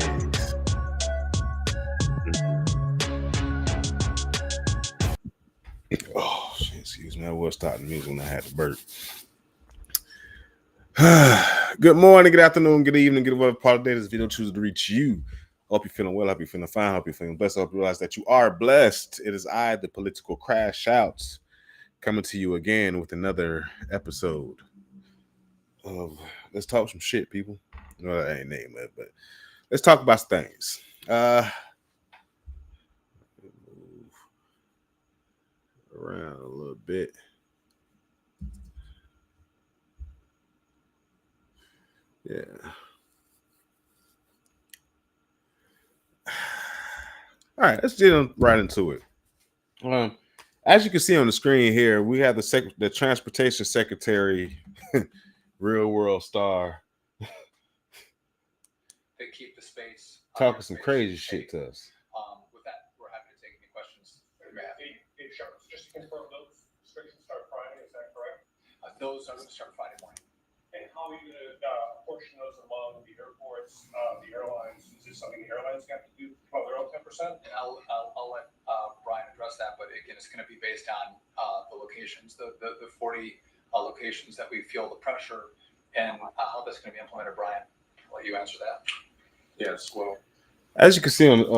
things. Oh, shit, excuse me. I was starting the music when I had to burp. Good morning, good afternoon, good evening, good whatever part of the day this video chooses to reach you. Hope you're feeling well, hope you're feeling fine, hope you're feeling blessed. I hope you realize that you are blessed. It is I, the political crash shouts, coming to you again with another episode of Let's Talk Some Shit, people. Well, that ain't name it, but let's talk about some things. Move around a little bit. Yeah. All right, let's get right into it. As you can see on the screen here, we have the Transportation Secretary, real world star. They keep the space. Talking some crazy shit to us. With that, we're happy to take any questions. Just to confirm, those restrictions start Friday, is that correct? Those are going to start Friday morning. And how are you going to portion those among the airports, the airlines? Is this something the airlines have to do on their own 10%? And I'll let Brian address that, but again, it's going to be based on the locations, the 40 locations that we feel the pressure, and how that's going to be implemented. Brian, I'll let you answer that. Yes, well, as you can see on with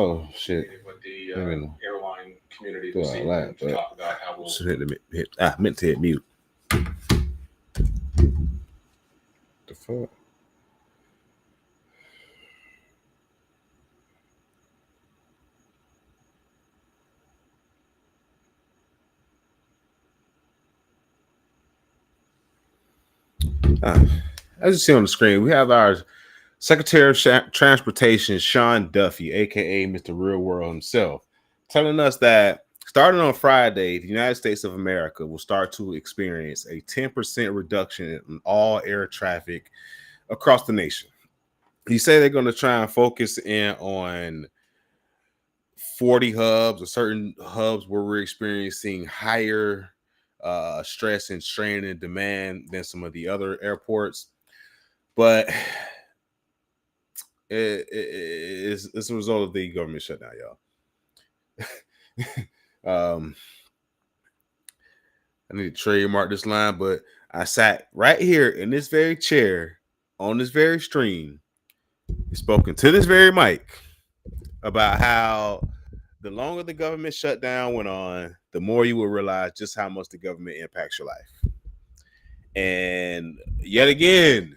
the airline community to talk about how we'll meant to hit mute. The fuck? As you see on the screen, we have our Secretary of Transportation, Sean Duffy, aka Mr. Real World himself, telling us that starting on Friday, the United States of America will start to experience a 10% reduction in all air traffic across the nation. He said they're going to try and focus in on 40 hubs or certain hubs where we're experiencing higher stress and strain and demand than some of the other airports. But it's a result of the government shutdown, y'all. I need to trademark this line, but I sat right here in this very chair on this very stream, spoken to this very mic about how the longer the government shutdown went on, the more you will realize just how much the government impacts your life. And yet again,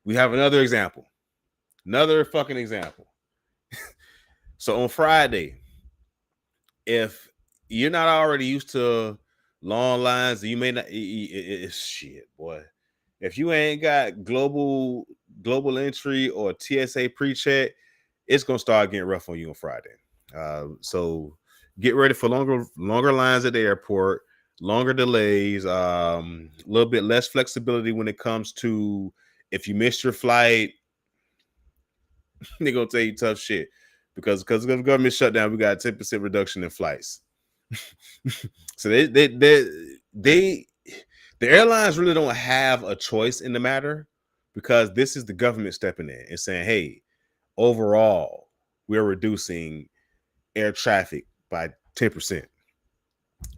we have another example. Another fucking example. So on Friday, if you're not already used to long lines, you may not. Shit, boy. If you ain't got global entry or TSA pre-check, it's gonna start getting rough on you on Friday. So get ready for longer lines at the airport, longer delays, a little bit less flexibility when it comes to if you missed your flight. They're gonna tell you tough shit because of the government shutdown. We got a 10% reduction in flights. So the airlines really don't have a choice in the matter because this is the government stepping in and saying, hey, overall, we're reducing air traffic by 10%.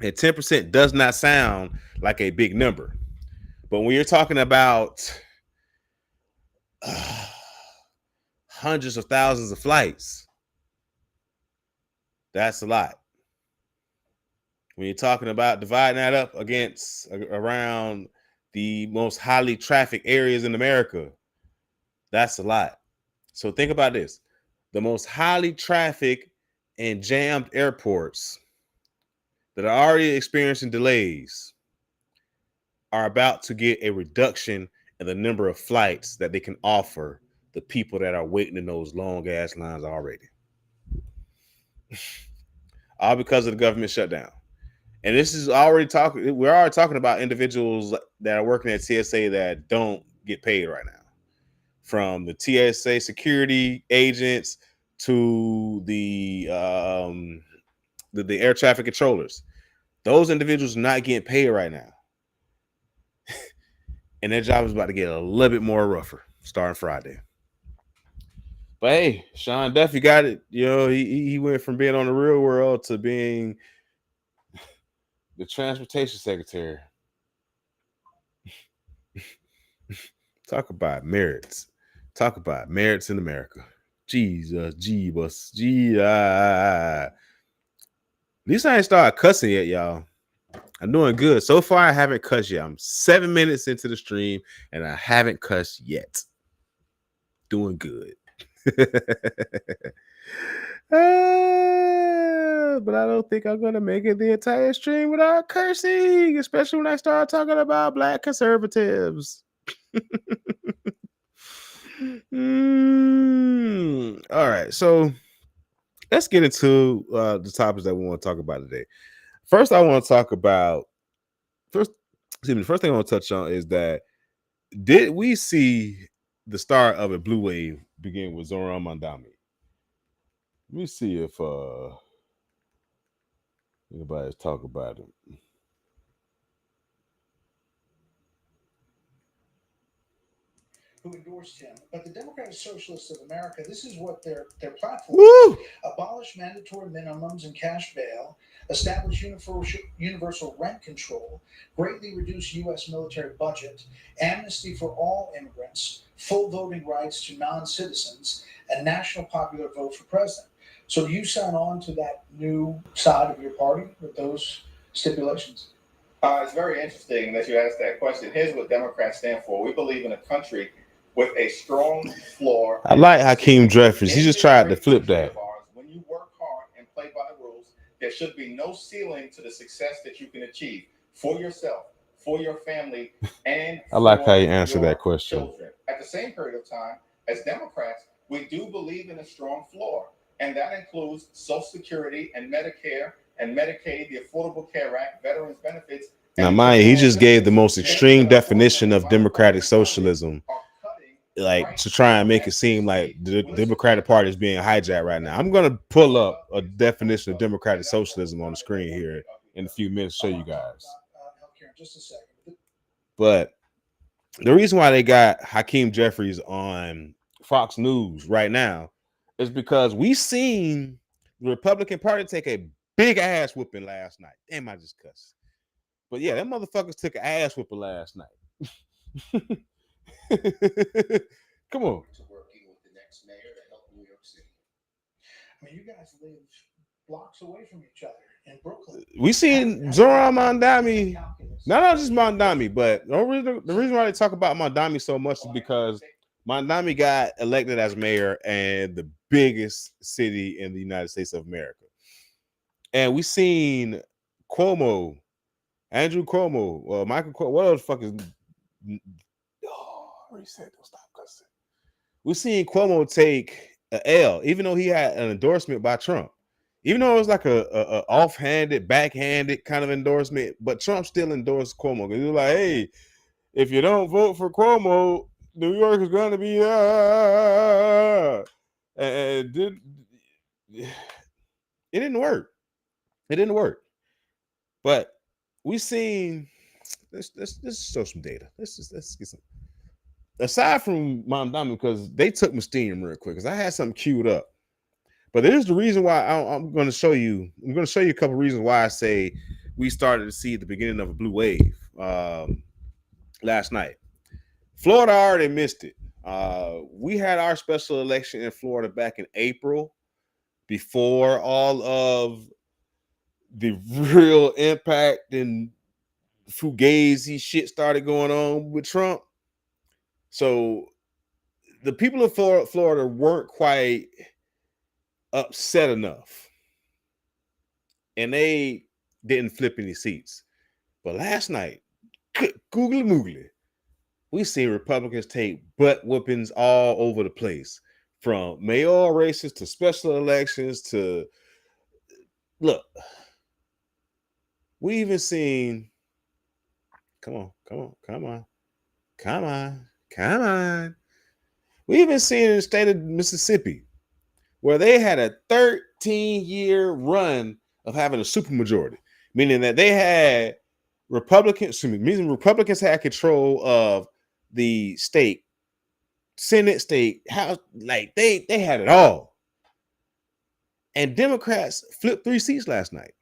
And 10% does not sound like a big number. But when you're talking about hundreds of thousands of flights, that's a lot. When you're talking about dividing that up against around the most highly trafficked areas in America, that's a lot. So think about this. The most highly trafficked and jammed airports that are already experiencing delays are about to get a reduction in the number of flights that they can offer the people that are waiting in those long ass lines already. All because of the government shutdown. And this is we're already talking about individuals that are working at TSA that don't get paid right now. From the TSA security agents to the air traffic controllers. Those individuals are not getting paid right now. And their job is about to get a little bit more rougher starting Friday. But hey, Sean Duffy got it. You know, he went from being on the Real World to being the transportation secretary. Talk about merits. Talk about merits in America. Jesus, Jeebus, Gee. At least I ain't started cussing yet, y'all. I'm doing good. So far, I haven't cussed yet. I'm 7 minutes into the stream, and I haven't cussed yet. Doing good. But I don't think I'm gonna make it the entire stream without cursing, especially when I start talking about black conservatives. All right, so let's get into the topics that we want to talk about today. First, I want to talk about first. Excuse me. The first thing I want to touch on is that did we see the start of a blue wave begin with Zohran Mamdani? Let me see if anybody's talk about it. Who endorsed him. But the Democratic Socialists of America, this is what their platform is. Abolish mandatory minimums and cash bail, establish universal rent control, greatly reduce U.S. military budget, amnesty for all immigrants, full voting rights to non-citizens, and national popular vote for president. So do you sign on to that new side of your party with those stipulations? It's very interesting that you asked that question. Here's what Democrats stand for. We believe in a country with a strong floor. I like Hakeem Jeffries. He just tried to flip that. When you work hard and play by the rules, there should be no ceiling to the success that you can achieve for yourself, for your family, and I like how you answer that question. Children. At the same period of time, as Democrats, we do believe in a strong floor, and that includes Social Security and Medicare and Medicaid, the Affordable Care Act, Veterans Benefits. Now, mind you, he just gave the most extreme definition of democratic socialism, like to try and make it seem like the Democratic Party is being hijacked right now. I'm gonna pull up a definition of democratic socialism on the screen here in a few minutes, show you guys. But the reason why they got Hakeem Jeffries on Fox News right now is because we seen the Republican Party take a big ass whooping last night. Damn, I just cussed. But yeah, that motherfuckers took an ass whooping last night. Come on. To working with the next mayor to help New York City. I mean, you guys live blocks away from each other in Brooklyn. We seen Zohran Mamdani, not just Mamdani, but the reason why they talk about Mamdani so much is because Mamdani got elected as mayor in the biggest city in the United States of America. And we seen Cuomo, Andrew Cuomo, Michael Cuomo, what the fuck is reset, don't stop cussing. We seen Cuomo take an L, even though he had an endorsement by Trump. Even though it was like a offhanded, backhanded kind of endorsement, but Trump still endorsed Cuomo because he was like, "Hey, if you don't vote for Cuomo, New York is going to be and it didn't work. It didn't work. But we seen let's show some data. Let's get some. Aside from Mamdani, because they took my steam real quick, because I had something queued up. But there's the reason why I'm going to show you. I'm going to show you a couple of reasons why I say we started to see the beginning of a blue wave last night. Florida already missed it. We had our special election in Florida back in April, before all of the real impact and fugazi shit started going on with Trump. So the people of Florida weren't quite upset enough, and they didn't flip any seats. But last night, googly moogly, we seen Republicans take butt whoopings all over the place, from mayoral races to special elections to look. We even seen. Come on. We even seen in the state of Mississippi, where they had a 13-year run of having a supermajority, meaning that they had Republicans had control of the state Senate, state, House, like they had it all. And Democrats flipped 3 seats last night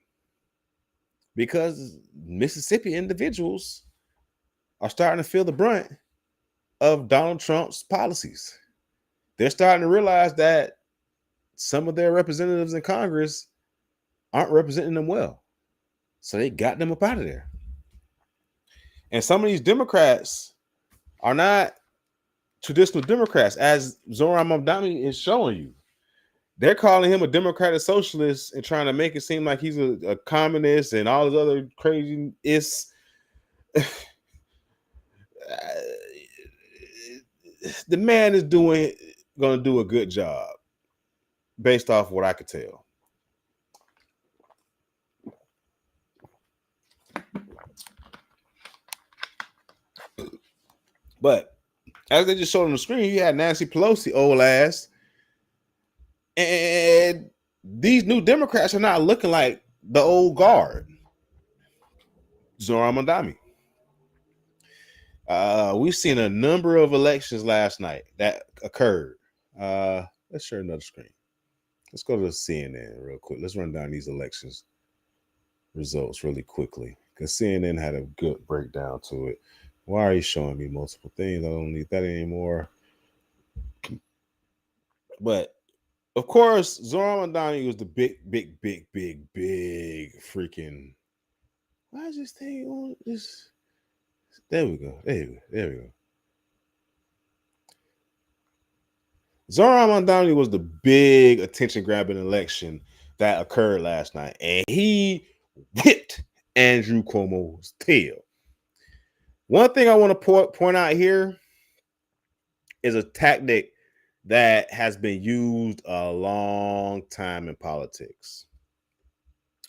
because Mississippi individuals are starting to feel the brunt of Donald Trump's policies. They're starting to realize that some of their representatives in Congress aren't representing them well. So they got them up out of there. And some of these Democrats are not traditional Democrats, as Zohran Mamdani is showing you. They're calling him a Democratic socialist and trying to make it seem like he's a communist and all this other crazy is. The man is going to do a good job based off what I could tell. But as they just showed on the screen, you had Nancy Pelosi, old ass. And these new Democrats are not looking like the old guard. Zohran Mamdani. We've seen a number of elections last night that occurred. Let's share another screen. Let's go to CNN real quick. Let's run down these elections results really quickly because CNN had a good breakdown to it. Why are you showing me multiple things? I don't need that anymore. But of course, Zohran Mamdani was the big freaking. Why is this thing on this? There we go. There we go. Zohran Mamdani was the big attention-grabbing election that occurred last night, and he whipped Andrew Cuomo's tail. One thing I want to point out here is a tactic that has been used a long time in politics,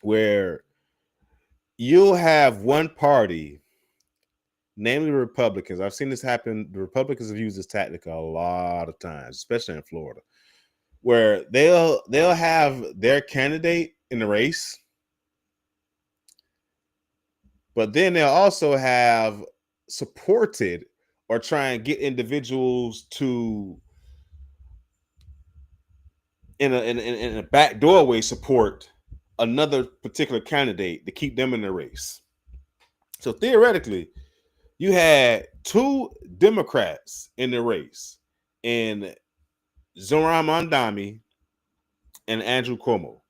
where you'll have one party, namely the Republicans. I've seen this happen. The Republicans have used this tactic a lot of times, especially in Florida, where they'll have their candidate in the race, but then they'll also have supported or try and get individuals to in a back doorway support another particular candidate to keep them in the race. So theoretically, you had 2 Democrats in the race, in Zohran Mamdani and Andrew Cuomo.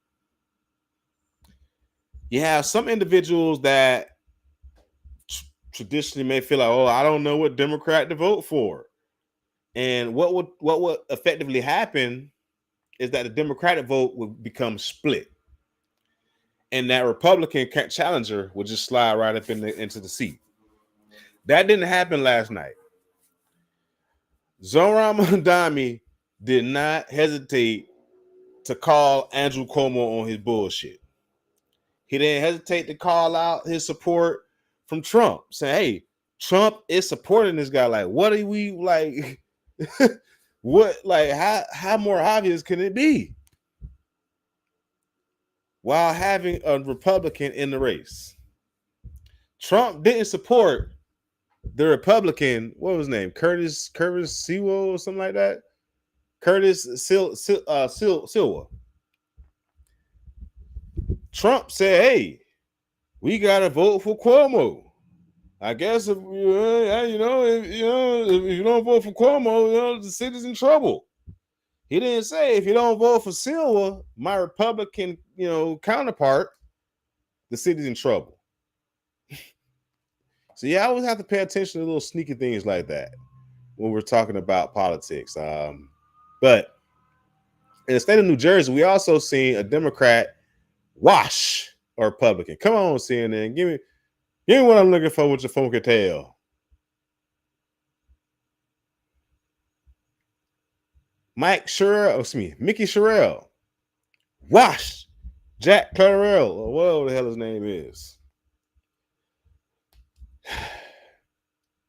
You have some individuals that traditionally may feel like, oh, I don't know what Democrat to vote for. And what would effectively happen is that the Democratic vote would become split. And that Republican challenger would just slide right up into the seat. That didn't happen last night. Zohran Mamdani did not hesitate to call Andrew Cuomo on his bullshit. He didn't hesitate to call out his support from Trump, saying, hey, Trump is supporting this guy. Like, what are we like? What, like, how more obvious can it be? While having a Republican in the race. Trump didn't support the Republican, what was his name? Curtis Sewell or something like that. Curtis Silva. Trump said, hey, we got to vote for Cuomo. I guess if you don't vote for Cuomo, the city's in trouble. He didn't say if you don't vote for Silva, my Republican, counterpart, the city's in trouble. So yeah, I always have to pay attention to little sneaky things like that when we're talking about politics. But in the state of New Jersey, we also seen a Democrat wash a Republican. Come on, CNN, give me what I'm looking for with your funky tail. Mickey Sherrill washed Jack Clarell, or whatever the hell his name is.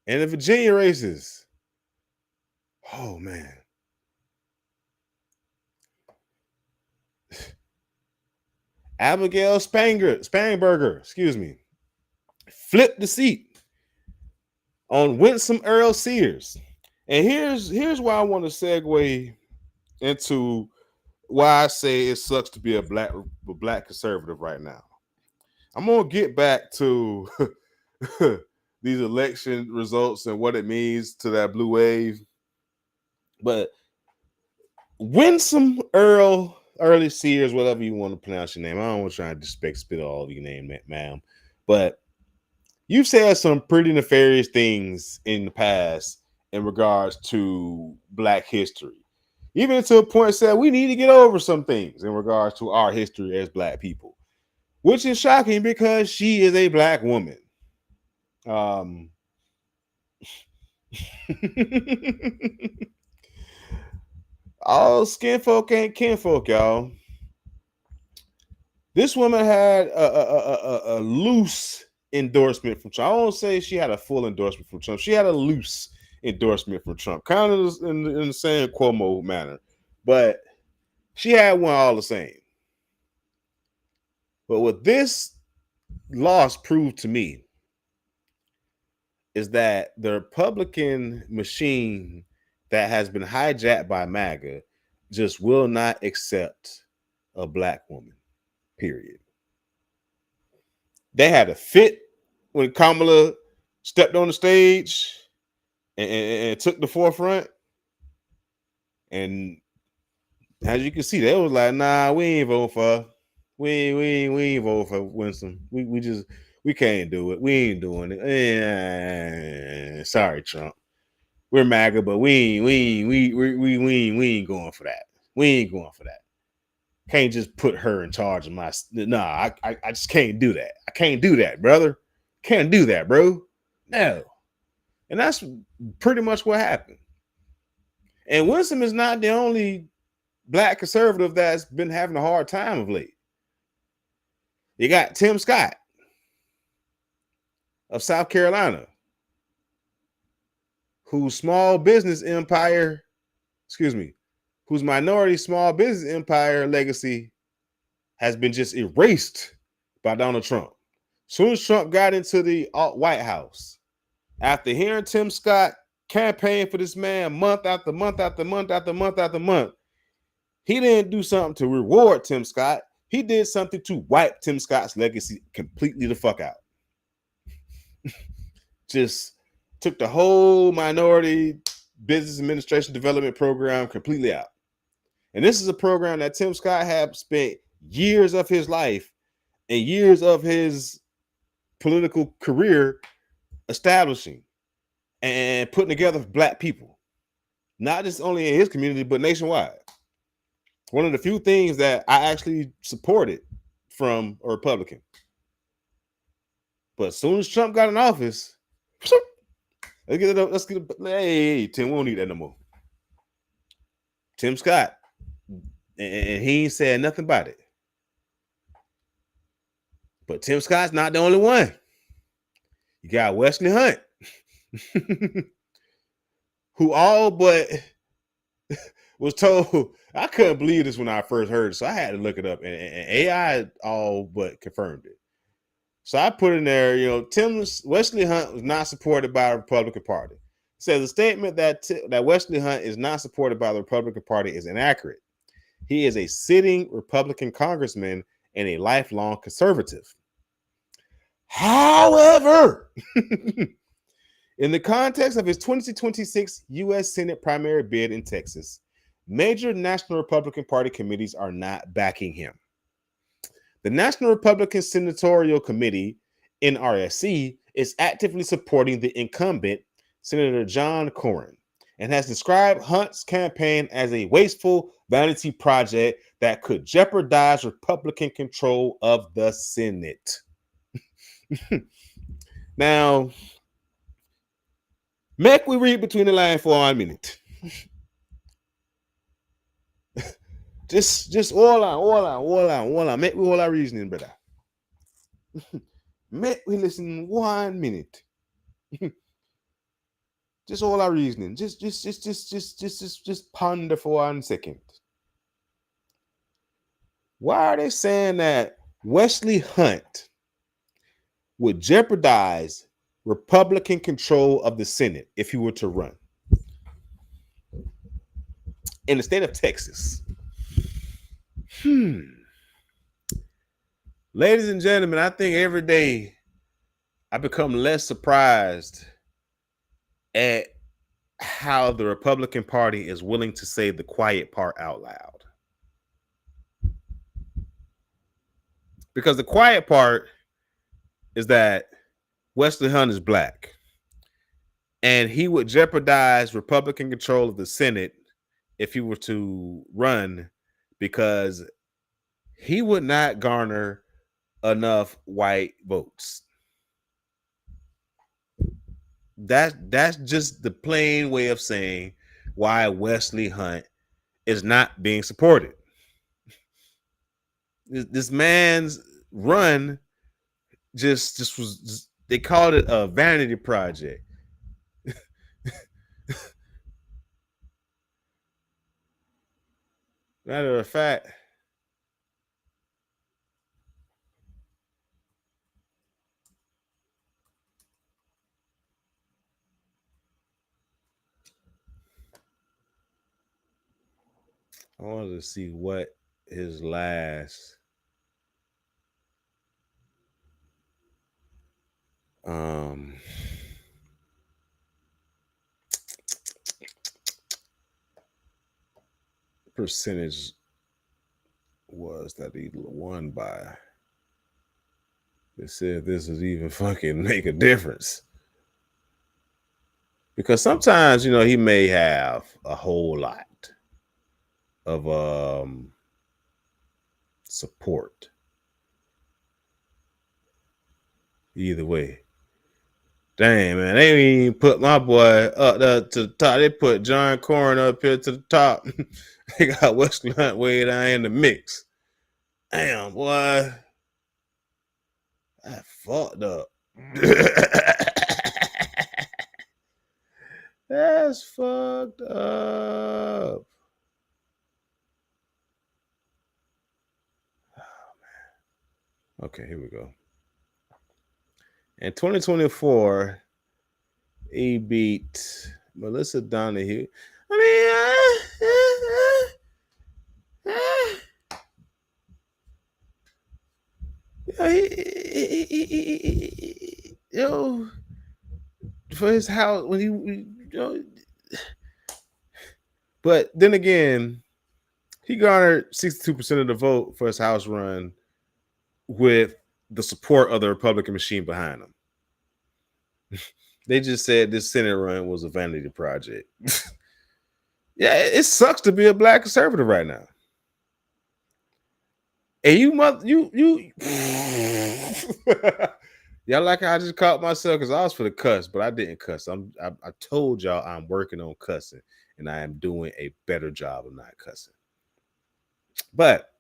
And the Virginia races. Oh, man. Abigail Spanberger, flipped the seat on Winsome Earl Sears. And here's why I want to segue into why I say it sucks to be a black conservative right now. I'm gonna get back to these election results and what it means to that blue wave. But Winsome Early Sears, whatever you want to pronounce your name. I don't want to try to spit all of your name, ma'am. But you've said some pretty nefarious things in the past in regards to Black history. Even to a point said we need to get over some things in regards to our history as Black people, which is shocking because she is a Black woman. All skin folk ain't kinfolk, y'all. This woman had a loose endorsement from Trump. I won't say she had a full endorsement from Trump. She had a loose endorsement from Trump, kind of in the same Cuomo manner, but she had one all the same. But what this loss proved to me is that the Republican machine that has been hijacked by MAGA just will not accept a Black woman, period. They had a fit when Kamala stepped on the stage and took the forefront. And as you can see, they was like, nah, we ain't vote for her. We ain't vote for Winston. We can't do it. We ain't doing it. Sorry, Trump. We're MAGA, but we ain't going for that. We ain't going for that. Can't just put her in charge of my. Nah, I just can't do that. I can't do that, brother. Can't do that, bro. No. And that's pretty much what happened. And Winston is not the only Black conservative that's been having a hard time of late. You got Tim Scott of South Carolina, whose minority small business empire legacy has been just erased by Donald Trump. As soon as Trump got into the White House, after hearing Tim Scott campaign for this man month after month after month after month after month, he didn't do something to reward Tim Scott. He did something to wipe Tim Scott's legacy completely the fuck out. Just took the whole minority business administration development program completely out. And this is a program that Tim Scott had spent years of his life and years of his political career establishing and putting together for Black people, not just only in his community, but nationwide. One of the few things that I actually supported from a Republican. But as soon as Trump got in office, let's get it. Hey, Tim, we don't need that no more. Tim Scott, and he ain't said nothing about it. But Tim Scott's not the only one. You got Wesley Hunt, who all but was told. I couldn't believe this when I first heard it, so I had to look it up, and AI all but confirmed it. So I put in there, Wesley Hunt was not supported by the Republican Party. It says the statement that Wesley Hunt is not supported by the Republican Party is inaccurate. He is a sitting Republican congressman and a lifelong conservative. However, in the context of his 2026 U.S. Senate primary bid in Texas, major National Republican Party committees are not backing him. The National Republican Senatorial Committee, NRSC, is actively supporting the incumbent, Senator John Cornyn, and has described Hunt's campaign as a wasteful vanity project that could jeopardize Republican control of the Senate. Now, make we read between the lines for 1 minute. Just all on. Make we all our reasoning, brother. Make we listen 1 minute. Just all our reasoning. Just ponder for 1 second. Why are they saying that Wesley Hunt would jeopardize Republican control of the Senate if he were to run? in the state of Texas. Ladies and gentlemen, I think every day I become less surprised at how the Republican Party is willing to say the quiet part out loud. Because the quiet part is that Wesley Hunt is black. And he would jeopardize Republican control of the Senate if he were to run, because he would not garner enough white votes. That's just the plain way of saying why Wesley Hunt is not being supported. This man's run just was, they called it a vanity project. Matter of fact, I wanted to see what his last percentage was that he won by. They said this is even fucking make a difference. Because sometimes, you know, he may have a whole lot of support. Either way. Dang, man, they didn't even put my boy up there to the top. They put John Cornyn up here to the top. They got Wesley Hunt way down in the mix. Damn, boy. I fucked up. That's fucked up. Oh, man. Okay, here we go. In 2024, he beat Melissa Donahue. For his house when he but then again, he garnered 62% of the vote for his House run with the support of the Republican machine behind him. They just said this Senate run was a vanity project. Yeah, it sucks to be a black conservative right now. And you y'all like how I just caught myself because I was for the cuss, but I didn't cuss. I told y'all I'm working on cussing, and I am doing a better job of not cussing. But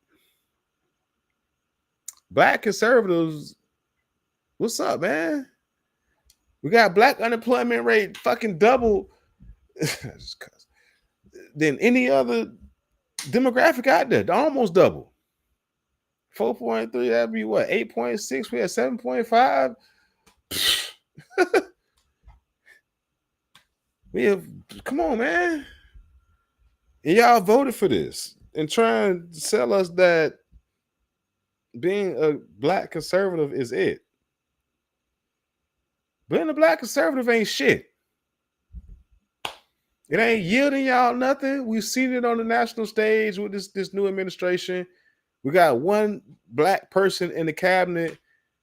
black conservatives, what's up, man? We got black unemployment rate fucking double than any other demographic out there. Almost double. 4.3, that'd be what? 8.6. We had 7.5. We have, come on, man. And y'all voted for this and trying to sell us that being a black conservative is it. Being a black conservative ain't shit. It ain't yielding y'all nothing. We've seen it on the national stage with this new administration. We got one black person in the cabinet,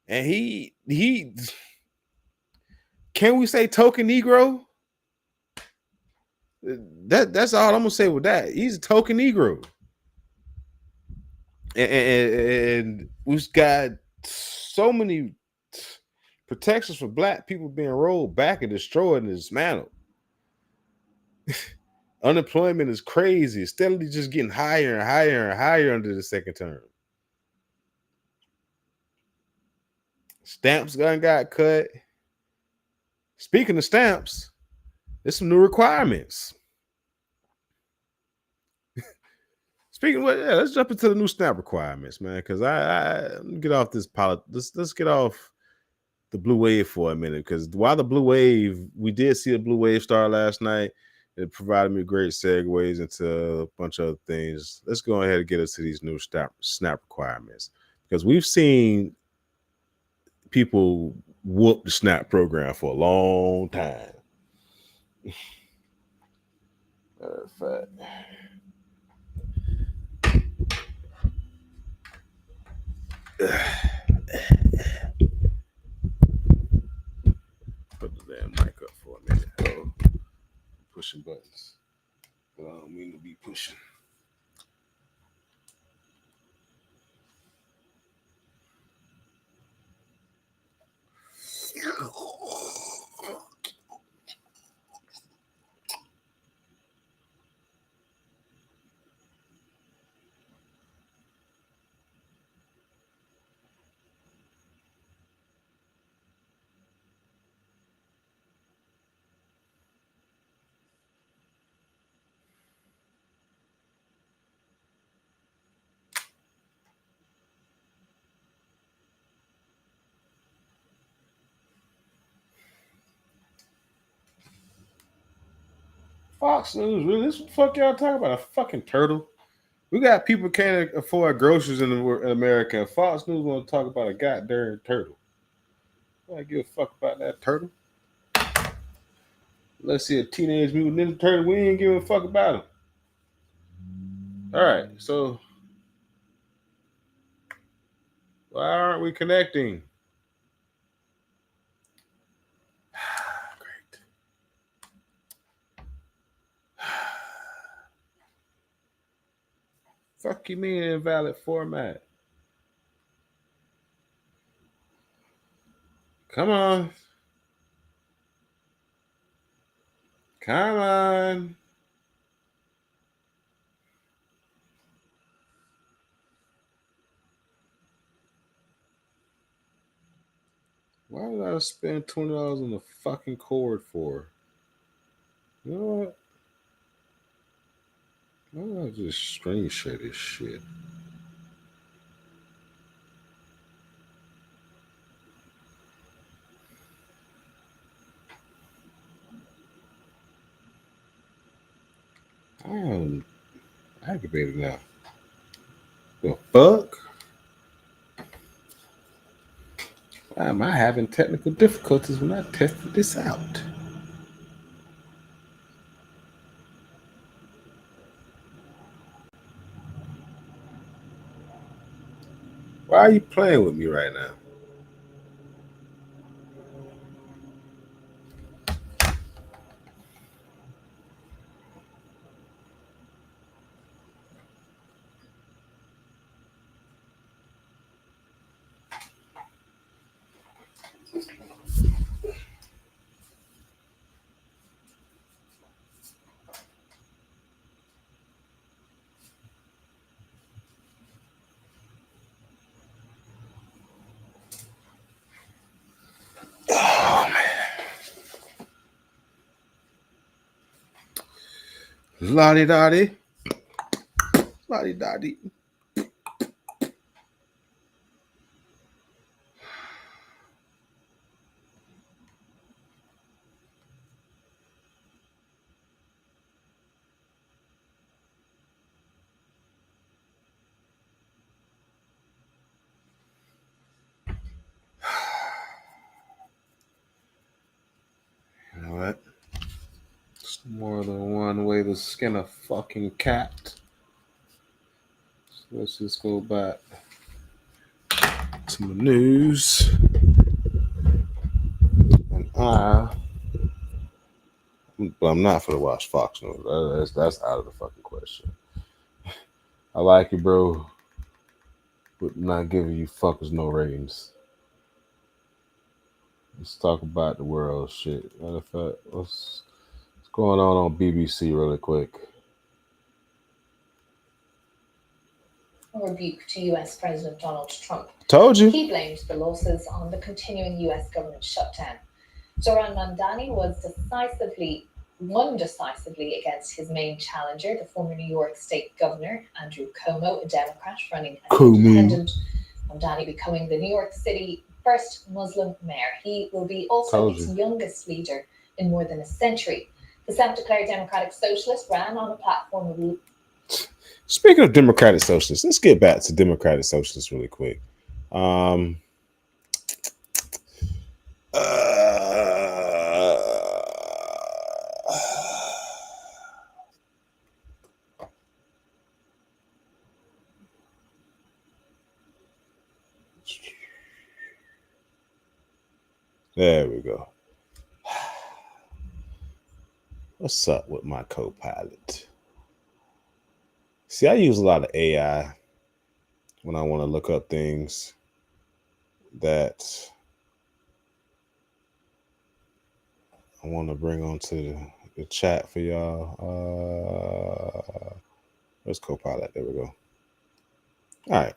and he can we say token Negro? That's all I'm gonna say with that. He's a token Negro. And we've got so many protections for black people being rolled back and destroyed and dismantled. Unemployment is crazy. It's steadily just getting higher and higher and higher under the second term. Stamps got cut. Speaking of stamps, there's some new requirements. Speaking of what, yeah, let's jump into the new stamp requirements, man. Because I get off this let's get off the blue wave for a minute. Because while the blue wave, we did see a blue wave start last night. It provided me great segues into a bunch of other things. Let's go ahead and get us to these new snap requirements, because we've seen people whoop the snap program for a long time. Matter of fact, put the damn mic up for a minute. Oh, pushing buttons. But I don't mean to be pushing. Fox News, really? This what the fuck y'all talking about? A fucking turtle? We got people can't afford groceries in America, and Fox News want to talk about a goddamn turtle. I give a fuck about that turtle. Let's see a Teenage Mutant Ninja Turtle. We ain't giving a fuck about him. All right, so why aren't we connecting? Great. Fuck you mean invalid format? Come on. Come on. Why did I spend $20 on the fucking cord for? You know what? Why don't I just screenshot this shit? I am aggravated now. The fuck? Why am I having technical difficulties when I tested this out? Why are you playing with me right now? Oh man. Lottie dottie. Lottie dottie. You know what? It's more than one way to skin a fucking cat. So let's just go back to the news. And but I'm not for to watch Fox News. That's out of the fucking question. I like you, bro, but not giving you fuckers no ratings. Let's talk about the world shit. Matter of fact, what's going on BBC really quick? A rebuke to US President Donald Trump. Told you. He blamed the losses on the continuing US government shutdown. Zohran Mamdani won decisively against his main challenger, the former New York State Governor Andrew Cuomo, a Democrat running as independent. Mamdani becoming the New York City first Muslim mayor. He will be also its youngest leader in more than a century. The self-declared democratic socialist ran on a platform of... Speaking of democratic socialists, let's get back to democratic socialists really quick. There we go. What's up with my co-pilot? See, I use a lot of AI when I want to look up things that I want to bring onto the chat for y'all. Where's co-pilot? There we go. All right.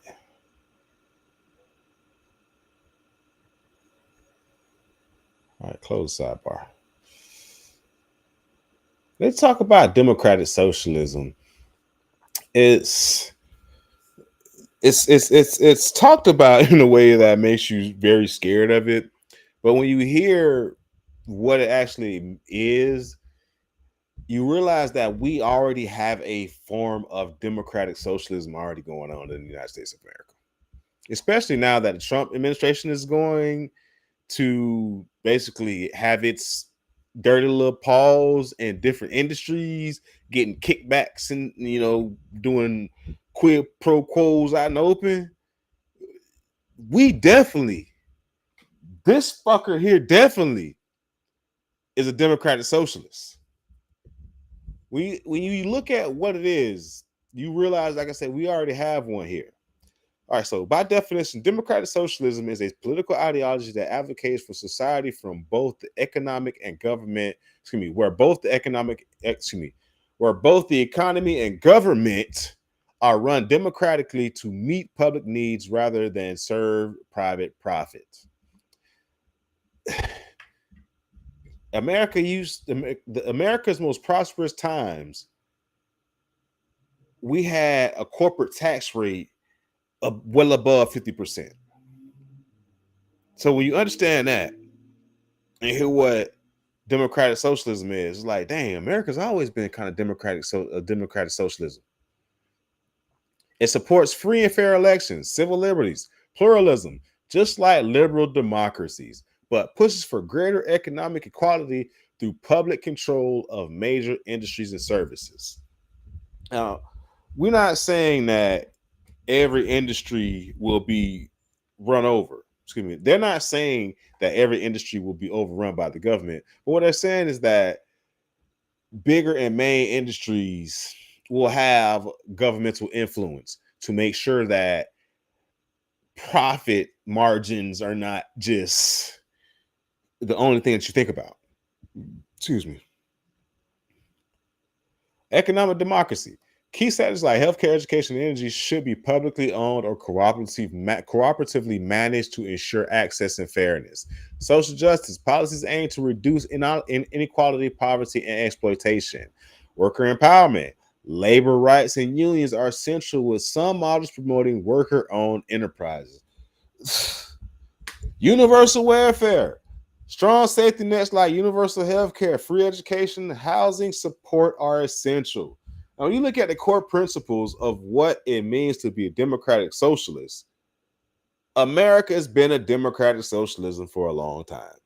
All right, close sidebar. Let's talk about democratic socialism. It's talked about in a way that makes you very scared of it. But when you hear what it actually is, you realize that we already have a form of democratic socialism already going on in the United States of America. Especially now that the Trump administration is going to basically have its dirty little paws in different industries, getting kickbacks and, doing quid pro quos out in the open. This fucker here definitely is a democratic socialist. When you look at what it is, you realize, like I said, we already have one here. All right, so by definition, democratic socialism is a political ideology that advocates for society from both the economic and government, where both the economy and government are run democratically to meet public needs rather than serve private profits. America's most prosperous times, we had a corporate tax rate of well above 50%. So when you understand that and hear what democratic socialism is, it's like, dang, America's always been kind of democratic socialism. It supports free and fair elections, civil liberties, pluralism, just like liberal democracies, but pushes for greater economic equality through public control of major industries and services. Now, we're not saying that every industry will be run over. They're not saying that every industry will be overrun by the government. But what they're saying is that bigger and main industries will have governmental influence to make sure that profit margins are not just the only thing that you think about. Excuse me. Economic democracy. Key sectors like healthcare, education, and energy should be publicly owned or cooperatively managed to ensure access and fairness. Social justice policies aim to reduce inequality, poverty, and exploitation. Worker empowerment. Labor rights and unions are central, with some models promoting worker-owned enterprises. Universal welfare. Strong safety nets like universal health care, free education, housing support are essential. Now, when you look at the core principles of what it means to be a democratic socialist, America has been a democratic socialism for a long time.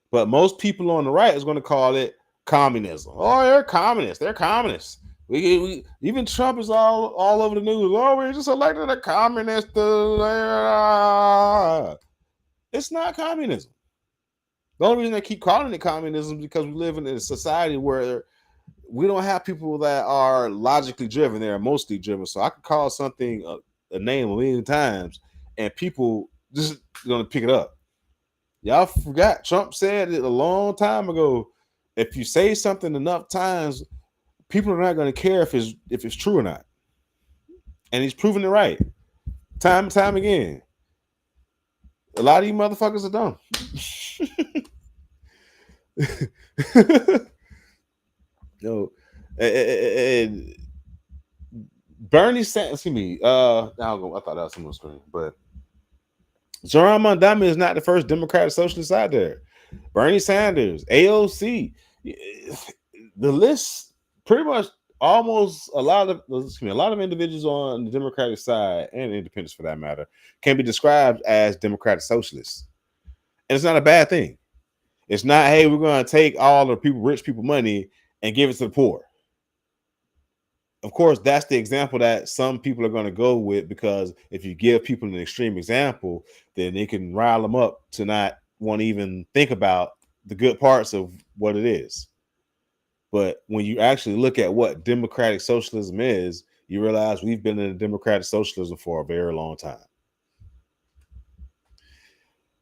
But most people on the right is going to call it communism. Oh, they're communists. They're communists. Even Trump is all over the news. Oh, we just elected a communist. It's not communism. The only reason they keep calling it communism is because we live in a society where we don't have people that are logically driven. They're mostly driven. So I could call something a name a million times and people just going to pick it up. Y'all forgot Trump said it a long time ago. If you say something enough times, people are not going to care if it's true or not. And he's proven it right. Time and time again. A lot of you motherfuckers are dumb. No, and Bernie Sanders. Excuse me. I thought that was someone's screen, but Zohran Mamdani is not the first democratic socialist out there. Bernie Sanders, AOC. The list pretty much almost a lot of individuals on the Democratic side and independents for that matter can be described as Democratic socialists. And it's not a bad thing. It's not, hey, we're going to take all the rich people money and give it to the poor. Of course, that's the example that some people are going to go with, because if you give people an extreme example, then they can rile them up to not want to even think about the good parts of what it is. But when you actually look at what democratic socialism is, you realize we've been in democratic socialism for a very long time.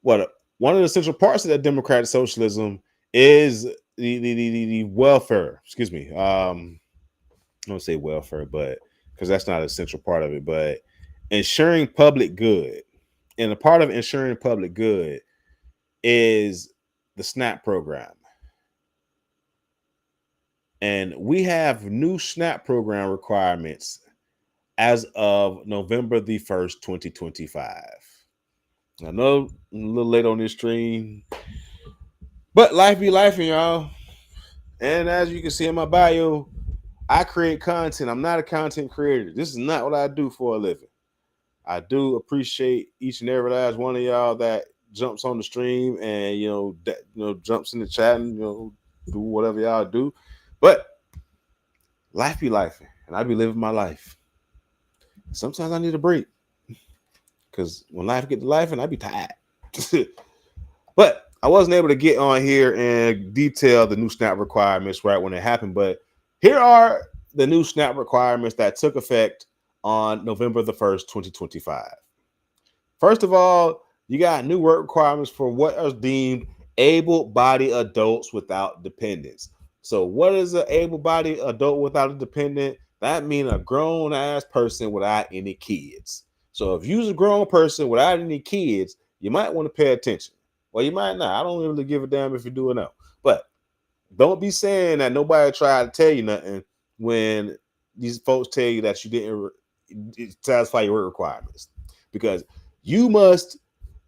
One of the essential parts of that democratic socialism is the welfare. Excuse me. I don't say welfare, but because that's not an essential part of it, but ensuring public good. And a part of ensuring public good is the SNAP program. And we have new SNAP program requirements as of November the 1st, 2025. I know I'm a little late on this stream, but life be life, y'all. And as you can see in my bio, I create content. I'm not a content creator. This is not what I do for a living. I do appreciate each and every last one of y'all that jumps on the stream and jumps in the chat and do whatever y'all do. But life be life, and I be living my life. Sometimes I need a break, because when life get to life, and I be tired. But I wasn't able to get on here and detail the new SNAP requirements right when it happened. But here are the new SNAP requirements that took effect on November the 1st, 2025. First of all, you got new work requirements for what are deemed able-bodied adults without dependents. So what is an able-bodied adult without a dependent? That means a grown-ass person without any kids. So if you're a grown person without any kids, you might want to pay attention. Well, you might not. I don't really give a damn if you do or no. But don't be saying that nobody tried to tell you nothing when these folks tell you that you didn't satisfy your work requirements. Because you must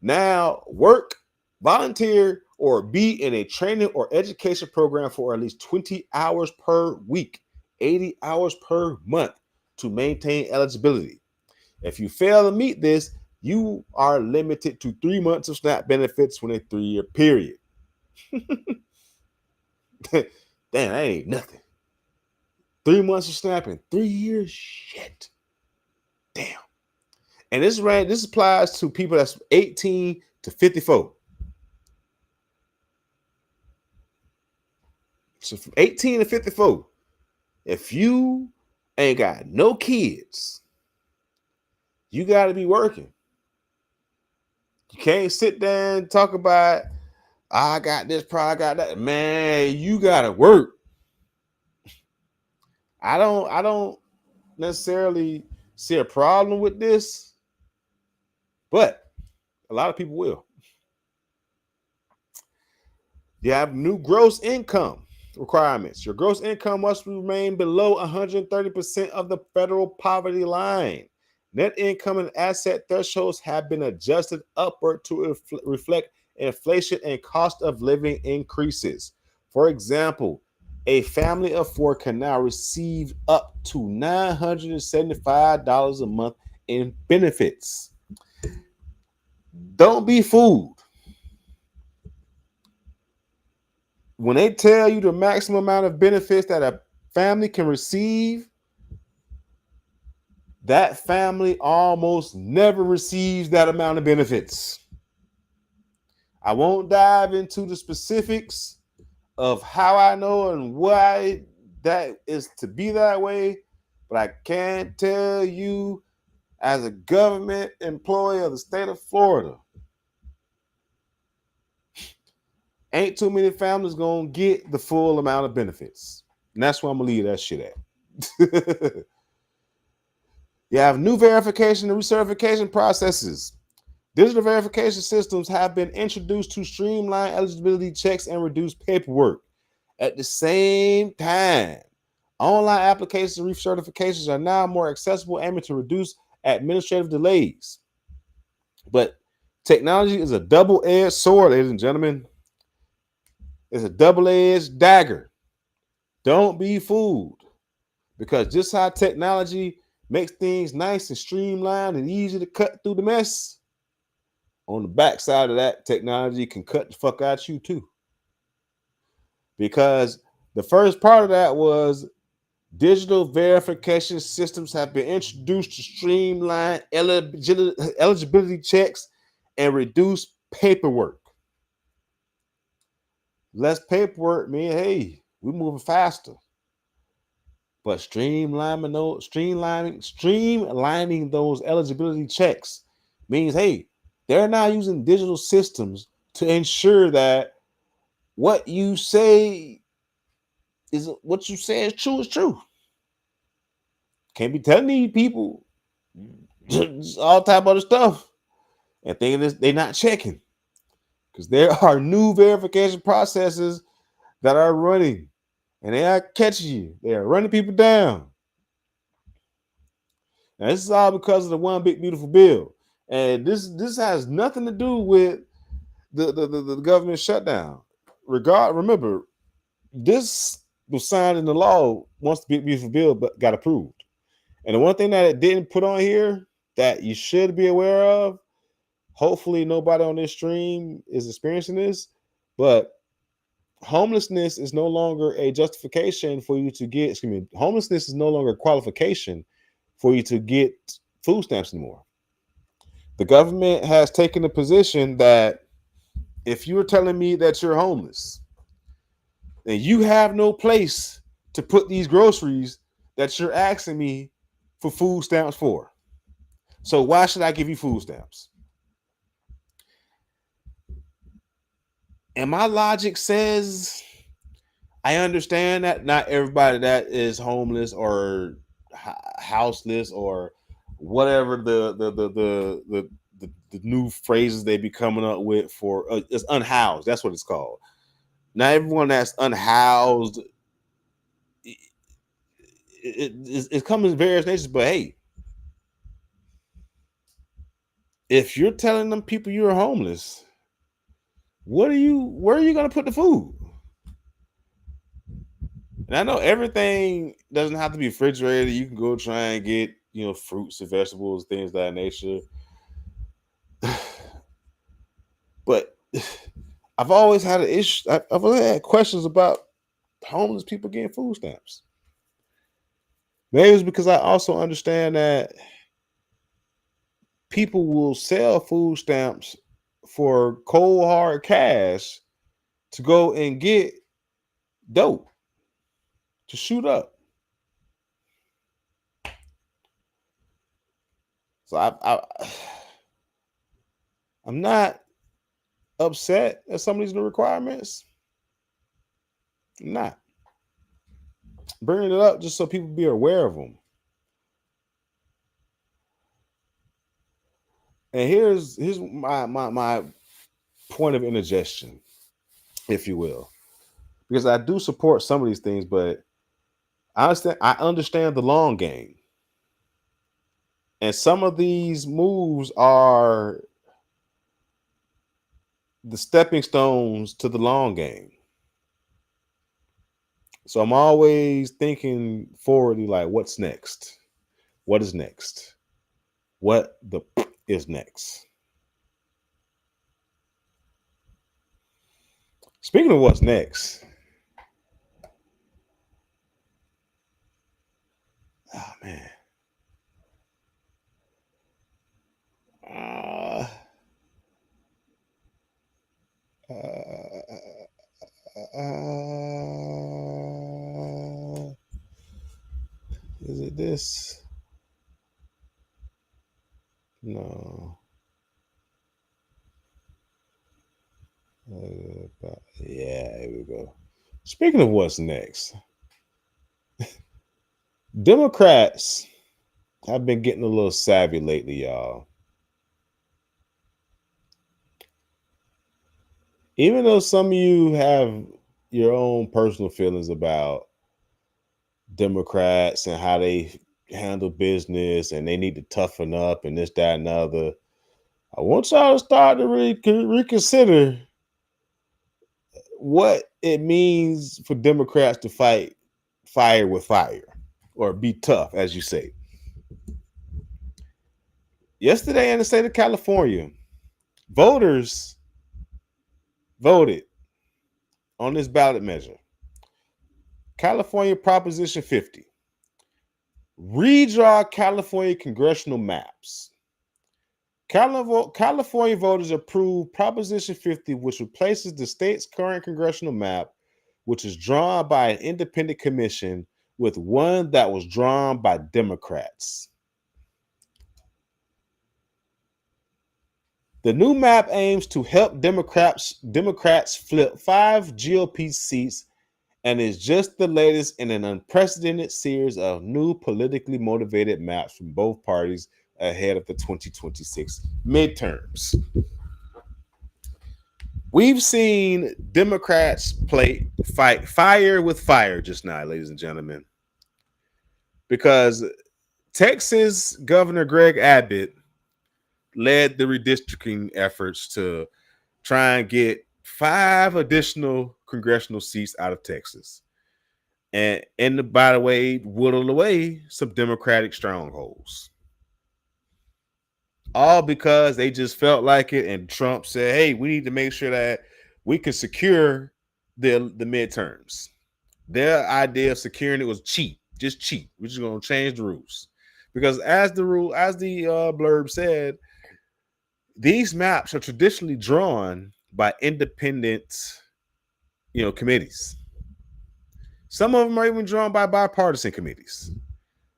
now work, volunteer, or be in a training or education program for at least 20 hours per week, 80 hours per month to maintain eligibility. If you fail to meet this, you are limited to 3 months of SNAP benefits within a 3-year period. Damn, that ain't nothing. 3 months of SNAP in 3 years? Shit. Damn. And this applies to people that's 18 to 54. So from 18 to 54, if you ain't got no kids, you got to be working. You can't sit there and talk about, I got this problem, I got that. Man, you got to work. I don't necessarily see a problem with this, but a lot of people will. You have new gross income requirements. Your gross income must remain below 130% of the federal poverty line. Net income and asset thresholds have been adjusted upward to reflect inflation and cost of living increases. For example, a family of 4 can now receive up to $975 a month in benefits. Don't be fooled. When they tell you the maximum amount of benefits that a family can receive, that family almost never receives that amount of benefits. I won't dive into the specifics of how I know and why that is to be that way, but I can tell you, as a government employee of the state of Florida, ain't too many families gonna get the full amount of benefits. And that's why I'm gonna leave that shit at. You have new verification and recertification processes. Digital verification systems have been introduced to streamline eligibility checks and reduce paperwork. At the same time, online applications and recertifications are now more accessible, aiming to reduce administrative delays. But technology is a double-edged sword, ladies and gentlemen. It's a double-edged dagger. Don't be fooled. Because just how technology makes things nice and streamlined and easy to cut through the mess, on the backside of that, technology can cut the fuck out you too. Because the first part of that was digital verification systems have been introduced to streamline eligibility checks and reduce paperwork. Less paperwork means, hey, we're moving faster. But streamlining those eligibility checks means, hey, they're now using digital systems to ensure that what you say is true is true. Can't be telling these people all type of other stuff and thinking they're not checking, because there are new verification processes that are running and they are catching you. They are running people down. Now, this is all because of the one big beautiful bill, and this has nothing to do with the government shutdown. Remember, this was signed into law once the big beautiful bill got approved. And the one thing that it didn't put on here that you should be aware of, hopefully nobody on this stream is experiencing this, but homelessness is no longer a justification for you to get, homelessness is no longer a qualification for you to get food stamps anymore. The government has taken a position that if you're telling me that you're homeless and you have no place to put these groceries that you're asking me for food stamps for, so why should I give you food stamps? And my logic says, I understand that not everybody that is homeless or houseless or whatever the new phrases they be coming up with for is unhoused. That's what it's called. Not everyone that's unhoused, it comes in various natures, but hey, if you're telling them people you're homeless, where are you going to put the food? And I know everything doesn't have to be refrigerated. You can go try and get, fruits and vegetables, things of that nature. But I've always had an issue. I've always had questions about homeless people getting food stamps. Maybe it's because I also understand that people will sell food stamps for cold hard cash to go and get dope to shoot up. So I'm not upset at some of these new requirements. I'm not. Bringing it up just so people be aware of them. And here's my point of indigestion, if you will, because I do support some of these things, but I understand the long game, and some of these moves are the stepping stones to the long game. So I'm always thinking forwardly, like, what's next? What is next? What the is next? Speaking of what's next, oh man, is it this? No. Yeah, here we go. Speaking of what's next, Democrats have been getting a little savvy lately, y'all. Even though some of you have your own personal feelings about Democrats and how they handle business and they need to toughen up and this, that, and the other, I want y'all to start to reconsider what it means for Democrats to fight fire with fire, or be tough, as you say. Yesterday in the state of California, voters voted on this ballot measure. California Proposition 50. Redraw California congressional maps. California voters approved Proposition 50, which replaces the state's current congressional map, which is drawn by an independent commission, with one that was drawn by Democrats. The new map aims to help Democrats flip 5 GOP seats and is just the latest in an unprecedented series of new politically motivated maps from both parties ahead of the 2026 midterms. We've seen Democrats fight fire with fire just now, ladies and gentlemen, because Texas Governor Greg Abbott led the redistricting efforts to try and get 5 additional congressional seats out of Texas. And by the way, whittled away some Democratic strongholds. All because they just felt like it, and Trump said, hey, we need to make sure that we can secure the midterms. Their idea of securing it was cheap, just cheap. We're just going to change the rules. Because as the blurb said, these maps are traditionally drawn by independent, committees. Some of them are even drawn by bipartisan committees.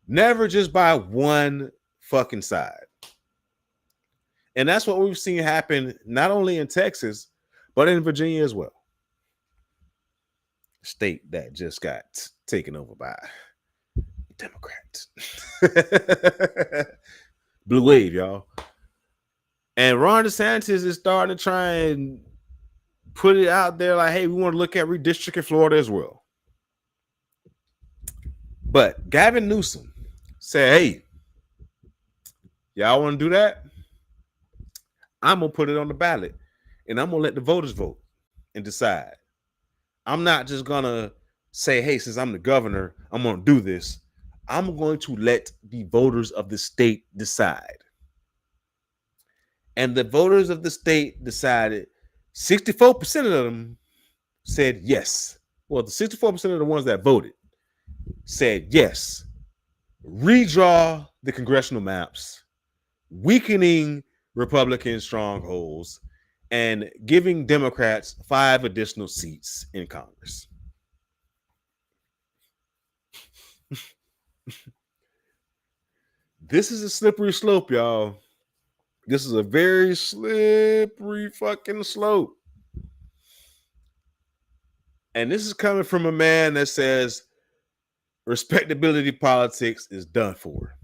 Never just by one fucking side. And that's what we've seen happen not only in Texas, but in Virginia as well. State that just got taken over by Democrats. Blue wave, y'all. And Ron DeSantis is starting to try and put it out there like, hey, we want to look at redistricting Florida as well. But Gavin Newsom said, hey, y'all want to do that? I'm going to put it on the ballot, and I'm going to let the voters vote and decide. I'm not just going to say, hey, since I'm the governor, I'm going to do this. I'm going to let the voters of the state decide. And the voters of the state decided 64% of them said yes. Well, the 64% of the ones that voted said yes. Redraw the congressional maps, weakening Republican strongholds, and giving Democrats 5 additional seats in Congress. This is a slippery slope, y'all. This is a very slippery fucking slope. And this is coming from a man that says respectability politics is done for.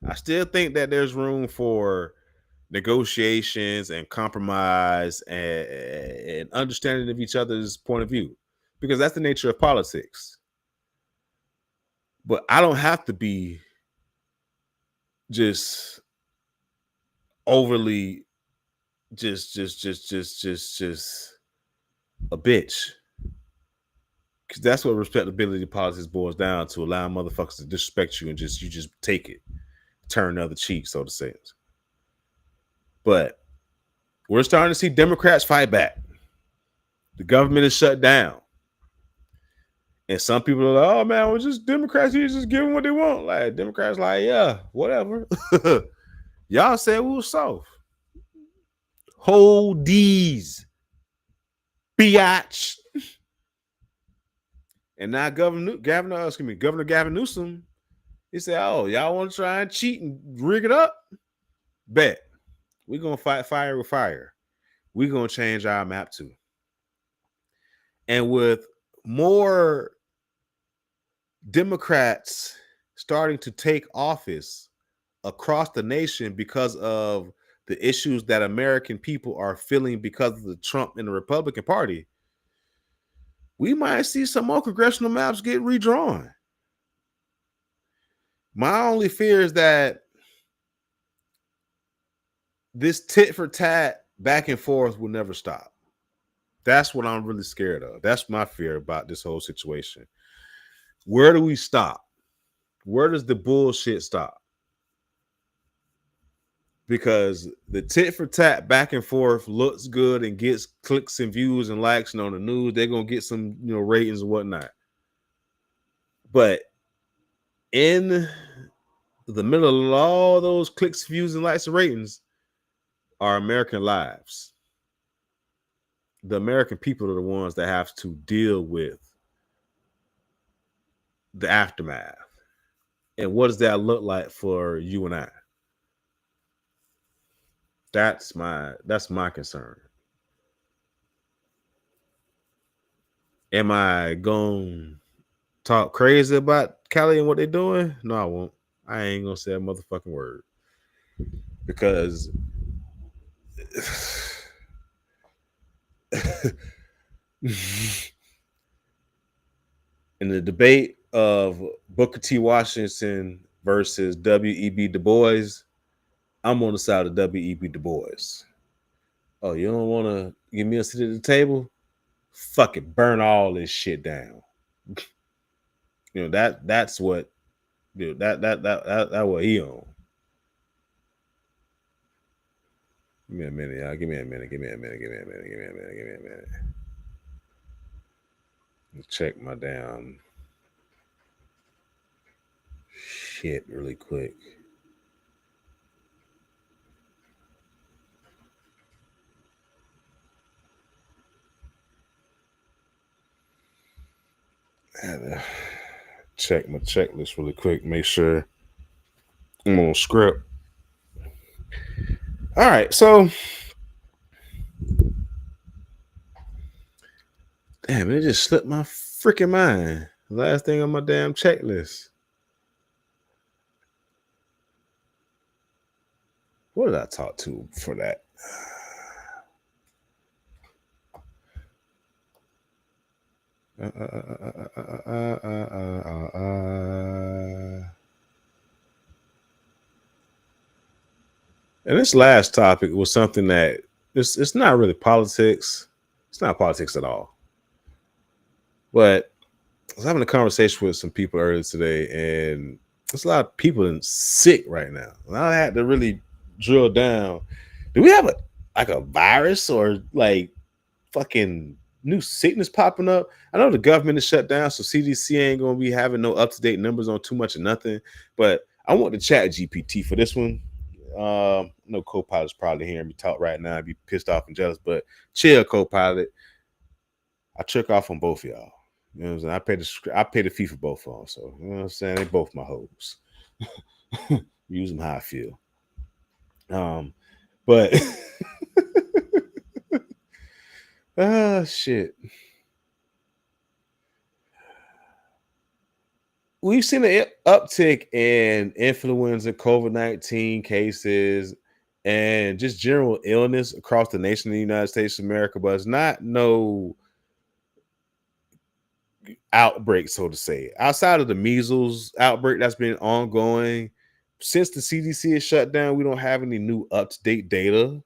I still think that there's room for negotiations and compromise and understanding of each other's point of view, because that's the nature of politics. But I don't have to be just overly just a bitch, because that's what respectability politics boils down to: allowing motherfuckers to disrespect you and you just take it, turn the other cheek, so to say. But we're starting to see Democrats fight back. The government is shut down. And some people are like, oh man, we're just Democrats here just giving what they want. Like, Democrats like, yeah, whatever. Y'all said we were soft. Hold these, biatch. And now Governor Gavin Newsom, he said, oh, y'all want to try and cheat and rig it up? Bet. We're going to fight fire with fire. We're going to change our map too. And with more Democrats starting to take office across the nation because of the issues that American people are feeling because of the Trump and the Republican Party, we might see some more congressional maps get redrawn. My only fear is that this tit for tat back and forth will never stop. That's what I'm really scared of. That's my fear about this whole situation. Where do we stop? Where does the bullshit stop? Because the tit for tat back and forth looks good and gets clicks and views and likes, and on the news they're gonna get some ratings and whatnot. But in the middle of all those clicks, views, and likes and ratings are American lives. The American people are the ones that have to deal with the aftermath. And what does that look like for you and I? That's my concern. Am I going to talk crazy about Cali and what they're doing? No, I won't. I ain't going to say a motherfucking word. Because in the debate of Booker T. Washington versus W.E.B. Du Bois, I'm on the side of W.E.B. Du Bois. Oh, you don't want to give me a seat at the table? Fuck it, burn all this shit down. That's what, that what he on. Give me a minute, y'all. Give me a minute. Let's check my damn shit really quick. I had to check my checklist really quick, make sure I'm on script. All right, so damn, it just slipped my freaking mind. Last thing on my damn checklist. What did I talk to for that? And this last topic was something that it's not really politics. It's not politics at all. But I was having a conversation with some people earlier today, and there's a lot of people sick right now. And I had to really drill down. Do we have a virus or like fucking new sickness popping up? I know the government is shut down, so CDC ain't gonna be having no up-to-date numbers on too much of nothing. But I want to chat GPT for this one. No co-pilot's probably hearing me talk right now. I'd be pissed off and jealous, but chill, co-pilot. I trick off on both of y'all. You know what I'm saying? I pay the fee for both of them. So you know what I'm saying? They both my hoes. Use them how I feel. But shit. We've seen an uptick in influenza, COVID-19 cases, and just general illness across the nation of the United States of America, but it's not no outbreak, so to say. Outside of the measles outbreak that's been ongoing, since the CDC is shut down, we don't have any new up-to-date data.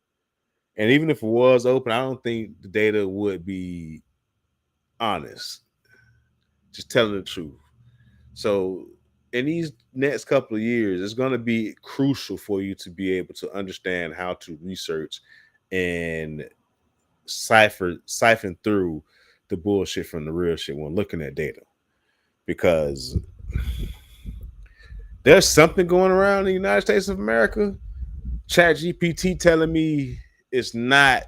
And even if it was open, I don't think the data would be honest. Just telling the truth. So in these next couple of years, it's going to be crucial for you to be able to understand how to research and siphon through the bullshit from the real shit when looking at data. Because there's something going around in the United States of America. ChatGPT telling me it's not,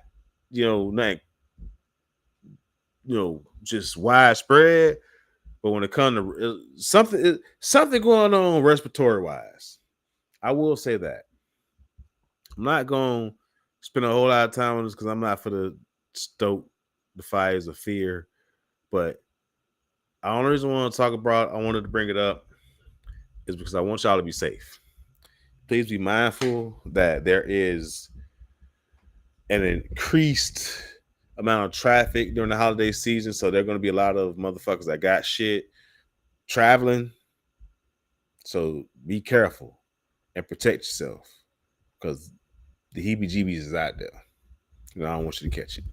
just widespread. But when it comes to something going on respiratory wise, I will say that. I'm not going to spend a whole lot of time on this because I'm not for the stoke the fires of fear. But the only reason I want to talk about, I wanted to bring it up, is because I want y'all to be safe. Please be mindful that there is an increased amount of traffic during the holiday season, so there are going to be a lot of motherfuckers that got shit traveling. So be careful and protect yourself, because the heebie-jeebies is out there. I don't want you to catch it.